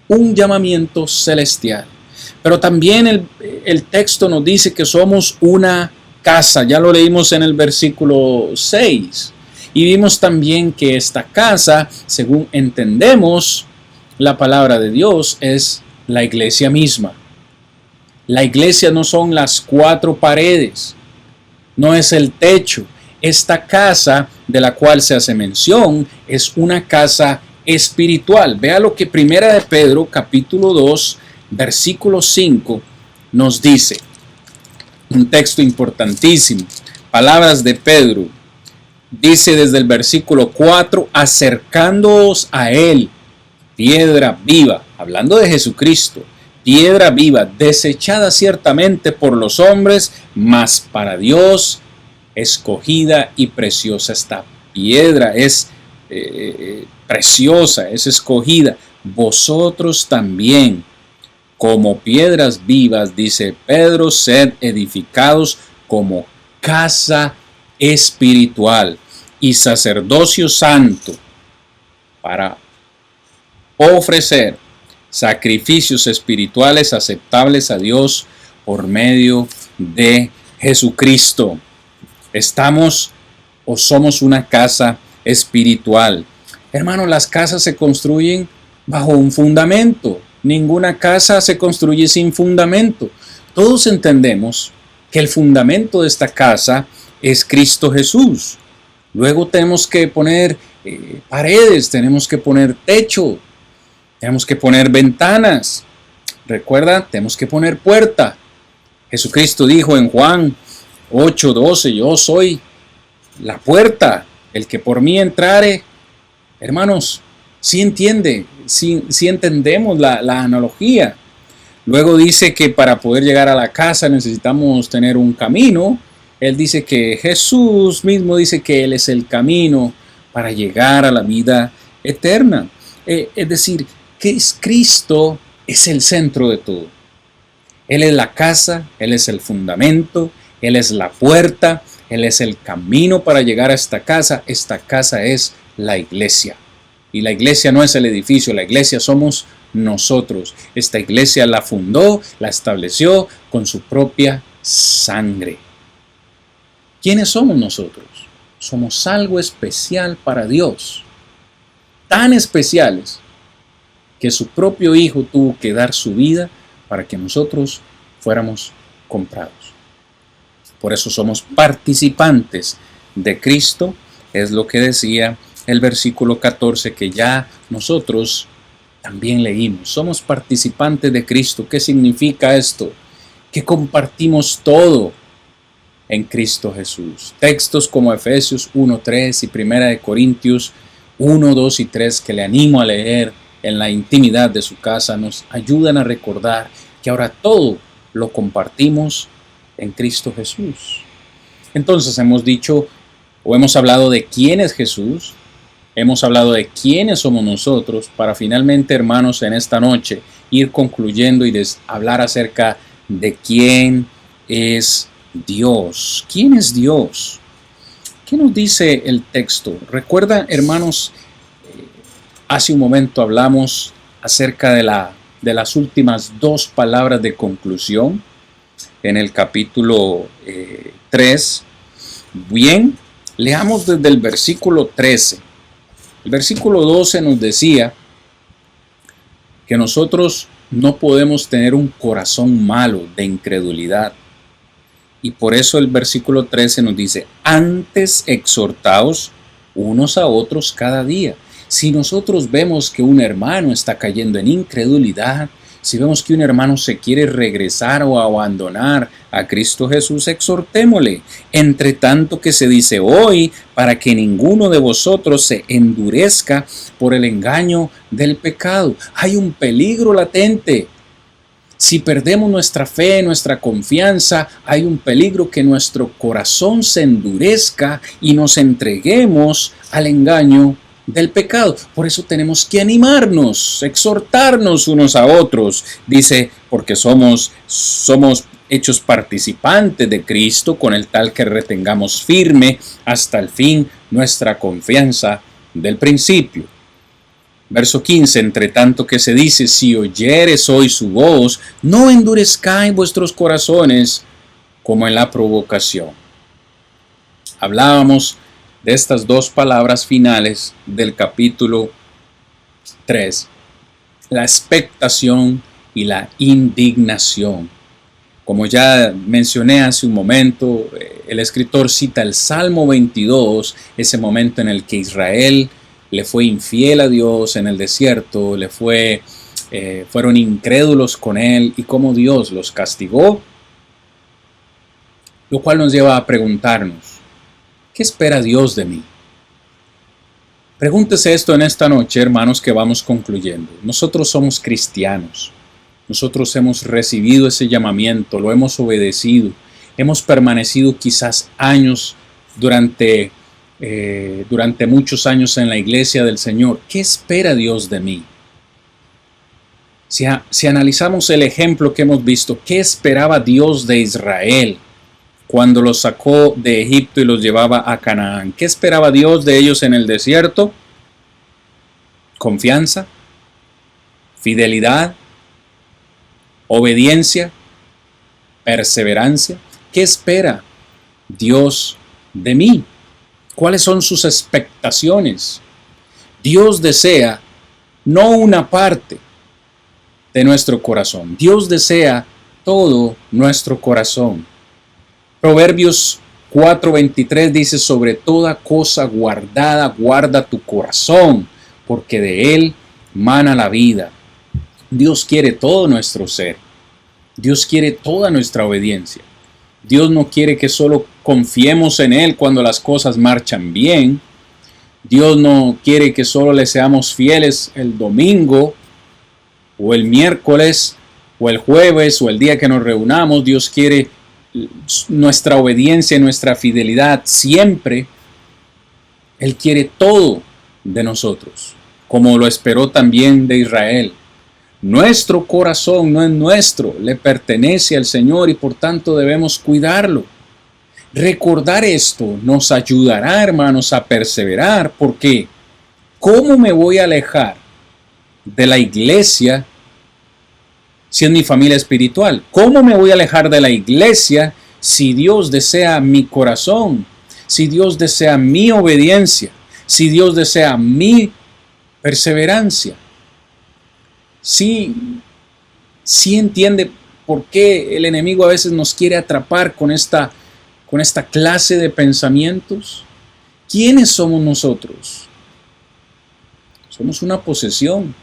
[SPEAKER 2] Un llamamiento celestial. Pero también el texto nos dice que somos una casa, ya lo leímos en el versículo 6. Y vimos también que esta casa, según entendemos la palabra de Dios, es la iglesia misma. La iglesia no son las 4 paredes, no es el techo. Esta casa de la cual se hace mención es una casa espiritual. Vea lo que 1 de Pedro capítulo 2 versículo 5 nos dice. Un texto importantísimo. Palabras de Pedro. Dice desde el versículo 4, acercándoos a él, piedra viva, hablando de Jesucristo, piedra viva, desechada ciertamente por los hombres, mas para Dios escogida y preciosa. Esta piedra es preciosa, es escogida. Vosotros también, como piedras vivas, dice Pedro, sed edificados como casa espiritual y sacerdocio santo para ofrecer sacrificios espirituales aceptables a Dios por medio de Jesucristo. Estamos o somos una casa espiritual. Hermanos, las casas se construyen bajo un fundamento. Ninguna casa se construye sin fundamento. Todos entendemos que el fundamento de esta casa es Cristo Jesús. Luego tenemos que poner paredes, tenemos que poner techo, tenemos que poner ventanas. Recuerda, tenemos que poner puerta. Jesucristo dijo en Juan 8:12, yo soy la puerta, el que por mí entrare. Hermanos, sí entiende, sí entendemos la analogía. Luego dice que para poder llegar a la casa necesitamos tener un camino. Él dice que Jesús mismo dice que Él es el camino para llegar a la vida eterna. Es decir, que Cristo es el centro de todo. Él es la casa, Él es el fundamento, Él es la puerta, Él es el camino para llegar a esta casa. Esta casa es la iglesia. Y la iglesia no es el edificio, la iglesia somos nosotros. Esta iglesia la fundó, la estableció con su propia sangre. ¿Quiénes somos nosotros? Somos algo especial para Dios. Tan especiales que su propio Hijo tuvo que dar su vida para que nosotros fuéramos comprados. Por eso somos participantes de Cristo, es lo que decía el versículo 14 que ya nosotros también leímos. Somos participantes de Cristo. ¿Qué significa esto? Que compartimos todo en Cristo Jesús. Textos como Efesios 1:3 y 1 de Corintios 1, 2 y 3 que le animo a leer en la intimidad de su casa nos ayudan a recordar que ahora todo lo compartimos en Cristo Jesús. Entonces hemos dicho o hemos hablado de quién es Jesús, hemos hablado de quiénes somos nosotros, para finalmente, hermanos, en esta noche ir concluyendo y hablar acerca de quién es Dios. ¿Quién es Dios? ¿Qué nos dice el texto? Recuerda, hermanos, hace un momento hablamos acerca de las últimas dos palabras de conclusión en el capítulo 3. Bien, leamos desde el versículo 13. El versículo 12 nos decía que nosotros no podemos tener un corazón malo de incredulidad. Y por eso el versículo 13 nos dice, antes exhortaos unos a otros cada día. Si nosotros vemos que un hermano está cayendo en incredulidad, si vemos que un hermano se quiere regresar o abandonar a Cristo Jesús, exhortémosle. Entre tanto que se dice hoy, para que ninguno de vosotros se endurezca por el engaño del pecado. Hay un peligro latente. Si perdemos nuestra fe, nuestra confianza, hay un peligro que nuestro corazón se endurezca y nos entreguemos al engaño del pecado. Por eso tenemos que animarnos, exhortarnos unos a otros. Dice, porque somos hechos participantes de Cristo, con el tal que retengamos firme hasta el fin nuestra confianza del principio. Verso 15, entre tanto que se dice, si oyeres hoy su voz, no endurezcáis vuestros corazones como en la provocación. Hablábamos de estas dos palabras finales del capítulo 3, la expectación y la indignación. Como ya mencioné hace un momento, el escritor cita el Salmo 22, ese momento en el que Israel le fue infiel a Dios en el desierto, fueron incrédulos con él y cómo Dios los castigó, lo cual nos lleva a preguntarnos, ¿qué espera Dios de mí? Pregúntese esto en esta noche, hermanos, que vamos concluyendo. Nosotros somos cristianos. Nosotros hemos recibido ese llamamiento, lo hemos obedecido. Hemos permanecido quizás años durante muchos años en la iglesia del Señor. ¿Qué espera Dios de mí? Si analizamos el ejemplo que hemos visto, ¿qué esperaba Dios de Israel cuando los sacó de Egipto y los llevaba a Canaán? ¿Qué esperaba Dios de ellos en el desierto? Confianza, fidelidad, obediencia, perseverancia. ¿Qué espera Dios de mí? ¿Cuáles son sus expectaciones? Dios desea no una parte de nuestro corazón. Dios desea todo nuestro corazón. Proverbios 4:23 dice: sobre toda cosa guardada, guarda tu corazón, porque de él mana la vida. Dios quiere todo nuestro ser. Dios quiere toda nuestra obediencia. Dios no quiere que solo confiemos en él cuando las cosas marchan bien. Dios no quiere que solo le seamos fieles el domingo o el miércoles o el jueves o el día que nos reunamos. Dios quiere nuestra obediencia y nuestra fidelidad siempre. Él quiere todo de nosotros, como lo esperó también de Israel. Nuestro corazón no es nuestro, le pertenece al Señor y por tanto debemos cuidarlo. Recordar esto nos ayudará, hermanos, a perseverar, porque ¿cómo me voy a alejar de la iglesia si es mi familia espiritual? ¿Cómo me voy a alejar de la iglesia si Dios desea mi corazón? Si Dios desea mi obediencia, si Dios desea mi perseverancia. Sí entiende por qué el enemigo a veces nos quiere atrapar con esta clase de pensamientos. ¿Quiénes somos nosotros? Somos una posesión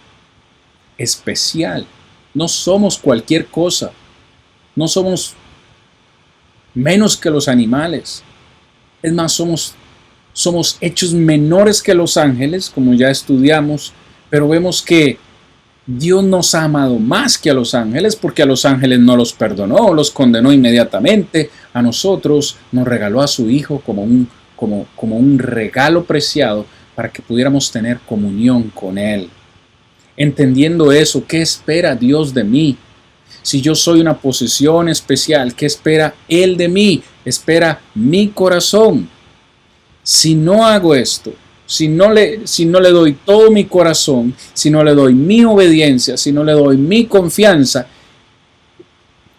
[SPEAKER 2] especial. No somos cualquier cosa. No somos menos que los animales. Es más, somos hechos menores que los ángeles, como ya estudiamos, pero vemos que Dios nos ha amado más que a los ángeles, porque a los ángeles no los perdonó, los condenó inmediatamente. A nosotros nos regaló a su Hijo como un regalo preciado para que pudiéramos tener comunión con Él. Entendiendo eso, ¿qué espera Dios de mí? Si yo soy una posesión especial, ¿qué espera Él de mí? Espera mi corazón. Si no hago esto, si no le doy todo mi corazón, si no le doy mi obediencia, si no le doy mi confianza,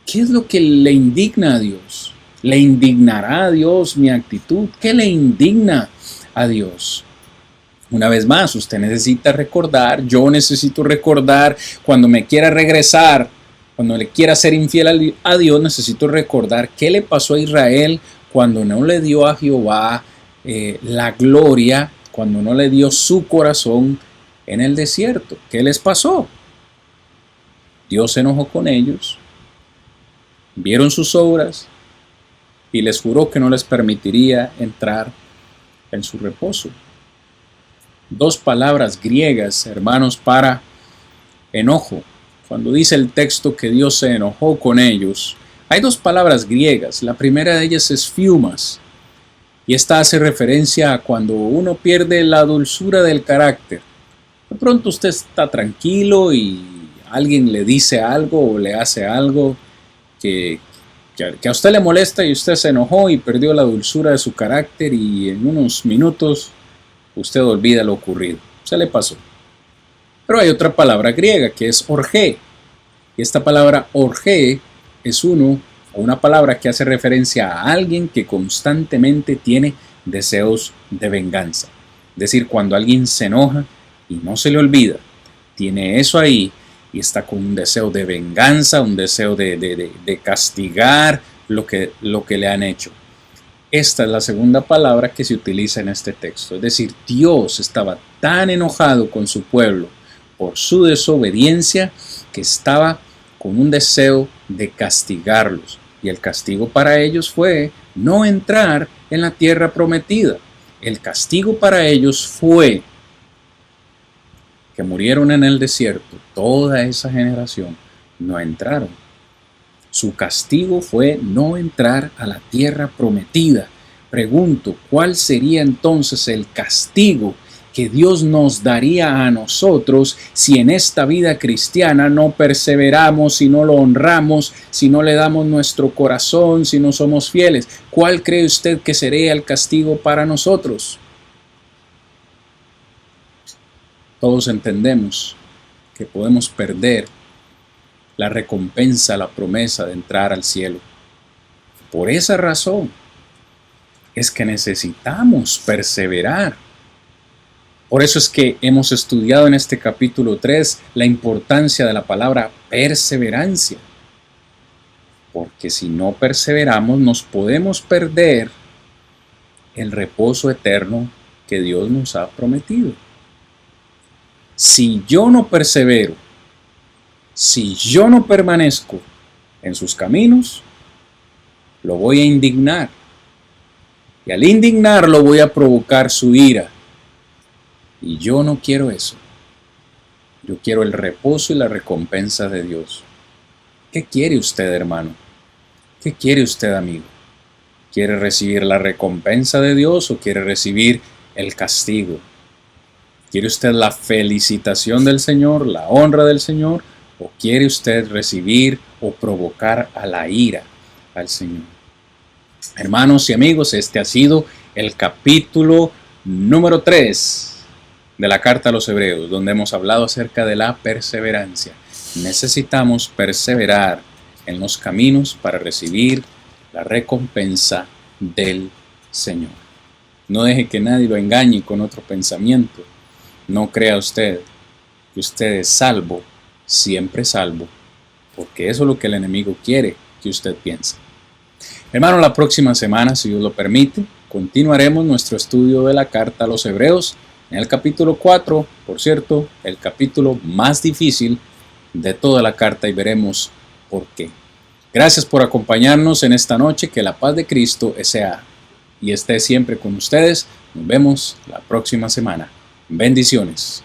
[SPEAKER 2] ¿qué es lo que le indigna a Dios? ¿Le indignará a Dios mi actitud? ¿Qué le indigna a Dios? Una vez más, usted necesita recordar, yo necesito recordar, cuando me quiera regresar, cuando le quiera ser infiel a Dios, necesito recordar qué le pasó a Israel cuando no le dio a Jehová la gloria, cuando no le dio su corazón en el desierto. ¿Qué les pasó? Dios se enojó con ellos, vieron sus obras y les juró que no les permitiría entrar en su reposo. Dos palabras griegas, hermanos, para enojo. Cuando dice el texto que Dios se enojó con ellos, hay dos palabras griegas. La primera de ellas es fiumas, y esta hace referencia a cuando uno pierde la dulzura del carácter. De pronto usted está tranquilo y alguien le dice algo o le hace algo que a usted le molesta y usted se enojó y perdió la dulzura de su carácter, y en unos minutos usted olvida lo ocurrido. Se le pasó. Pero hay otra palabra griega que es orgé. Y esta palabra orgé es una palabra que hace referencia a alguien que constantemente tiene deseos de venganza. Es decir, cuando alguien se enoja y no se le olvida, tiene eso ahí y está con un deseo de venganza, un deseo de castigar lo que le han hecho. Esta es la segunda palabra que se utiliza en este texto. Es decir, Dios estaba tan enojado con su pueblo por su desobediencia que estaba con un deseo de castigarlos. Y el castigo para ellos fue no entrar en la tierra prometida. El castigo para ellos fue que murieron en el desierto. Toda esa generación no entraron. Su castigo fue no entrar a la tierra prometida. Pregunto, ¿cuál sería entonces el castigo que Dios nos daría a nosotros si en esta vida cristiana no perseveramos, si no lo honramos, si no le damos nuestro corazón, si no somos fieles? ¿Cuál cree usted que sería el castigo para nosotros? Todos entendemos que podemos perder la recompensa, la promesa de entrar al cielo. Por esa razón, es que necesitamos perseverar. Por eso es que hemos estudiado en este capítulo 3 la importancia de la palabra perseverancia. Porque si no perseveramos, nos podemos perder el reposo eterno que Dios nos ha prometido. Si yo no persevero, si yo no permanezco en sus caminos, lo voy a indignar. Y al indignarlo voy a provocar su ira. Y yo no quiero eso. Yo quiero el reposo y la recompensa de Dios. ¿Qué quiere usted, hermano? ¿Qué quiere usted, amigo? ¿Quiere recibir la recompensa de Dios o quiere recibir el castigo? ¿Quiere usted la felicitación del Señor, la honra del Señor? ¿O quiere usted recibir o provocar a la ira al Señor? Hermanos y amigos, este ha sido el capítulo número 3 de la carta a los Hebreos, donde hemos hablado acerca de la perseverancia. Necesitamos perseverar en los caminos para recibir la recompensa del Señor. No deje que nadie lo engañe con otro pensamiento. No crea usted que usted es salvo, siempre salvo, porque eso es lo que el enemigo quiere que usted piense. Hermano, la próxima semana, si Dios lo permite, continuaremos nuestro estudio de la carta a los Hebreos en el capítulo 4, por cierto, el capítulo más difícil de toda la carta, y veremos por qué. Gracias por acompañarnos en esta noche. Que la paz de Cristo sea y esté siempre con ustedes. Nos vemos la próxima semana. Bendiciones.